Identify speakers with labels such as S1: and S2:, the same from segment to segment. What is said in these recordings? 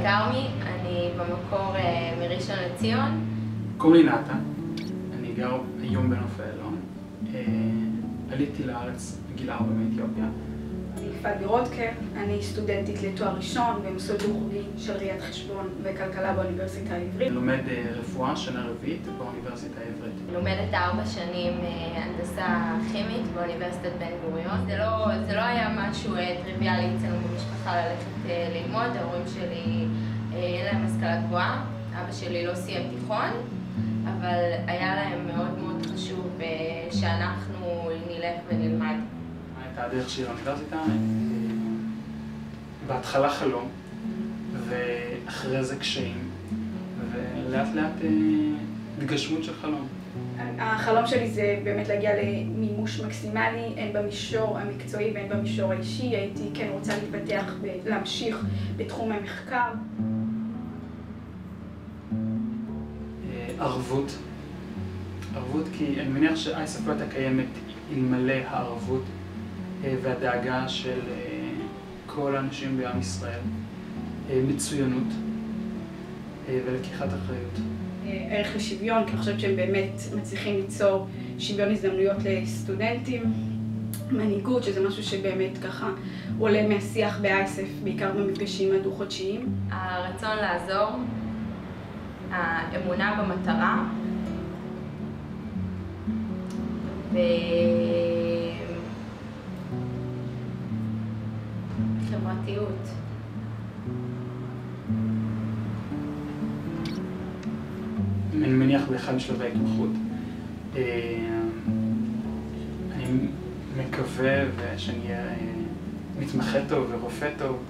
S1: כרמי, אני במקור מראשון לציון.
S2: קוראים לי נתן, אני גר היום בנוף איילון. עליתי לארץ בגיל 4 מאתיופיה.
S3: אני יפעת בירודקר, אני סטודנטית לתואר ראשון במסלול דו-חוגי של ראיית חשבון וכלכלה באוניברסיטה העברית.
S2: לומד רפואה שנה רביעית באוניברסיטה העברית.
S1: לומדת 4 שנים הנדסה כימית באוניברסיטת בן גוריון. זה לא היה משהו טריוויאלי אצלנו במשפחה ללכת ללמוד. ההורים שלי אין להם השכלה גבוהה, אבא שלי לא סיים תיכון, אבל היה להם מאוד מאוד חשוב שאנחנו נלך ונלמד.
S2: הייתה הדרך שלי לאוניברסיטה, בהתחלה חלום, ואחרי זה קשיים, ולאט לאט התגשמות של חלום.
S3: החלום שלי זה באמת להגיע למימוש מקסימלי, הן במישור המקצועי והן במישור האישי. הייתי כן רוצה להתפתח ולהמשיך בתחום המחקר.
S2: ערבות כי אני מניח שאייסף לא הייתה קיימת אלמלא הערבות והדאגה של כל האנשים בעם ישראל. מצוינות ולקיחת אחריות.
S3: ערך לשוויון, כי אני חושבת שהם באמת מצליחים ליצור שוויון הזדמנויות לסטודנטים. מנהיגות, שזה משהו שבאמת ככה עולה מהשיח באייסף, בעיקר במפגשים הדו-חודשיים.
S1: הרצון לעזור, האמונה במטרה, וחברתיות.
S2: אני מניח באחד משלבי ההתמחות. אני מקווה שאני אהיה מתמחה טוב ורופא טוב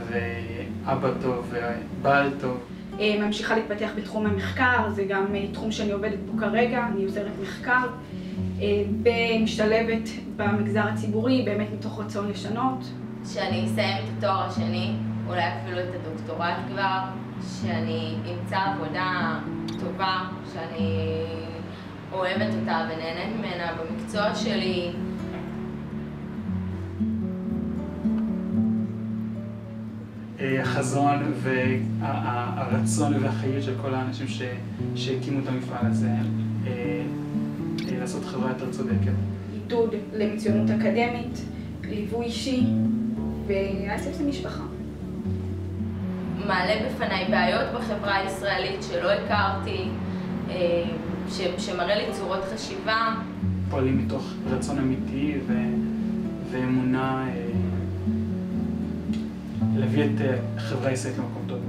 S2: ואבא טוב ובעל טוב.
S3: ממשיכה להתפתח בתחום המחקר, זה גם תחום שאני עובדת בו כרגע, אני עוזרת מחקר, ומשתלבת במגזר הציבורי, באמת מתוך רצון לשנות.
S1: שאני אסיים את התואר השני, אולי אפילו את הדוקטורט כבר, שאני אמצא עבודה טובה, שאני אוהבת אותה ונהנית ממנה במקצוע שלי.
S2: החזון והרצון והחיות של כל האנשים שהקימו את המפעל הזה, לעשות חברה יותר צודקת.
S3: עידוד למצוינות אקדמית, ליווי אישי, ואייסף זה משפחה.
S1: מעלה בפניי בעיות בחברה הישראלית שלא הכרתי, שמראה לי צורות חשיבה.
S2: פועלים מתוך רצון אמיתי ואמונה להביא את החברה הישראלית למקום טוב.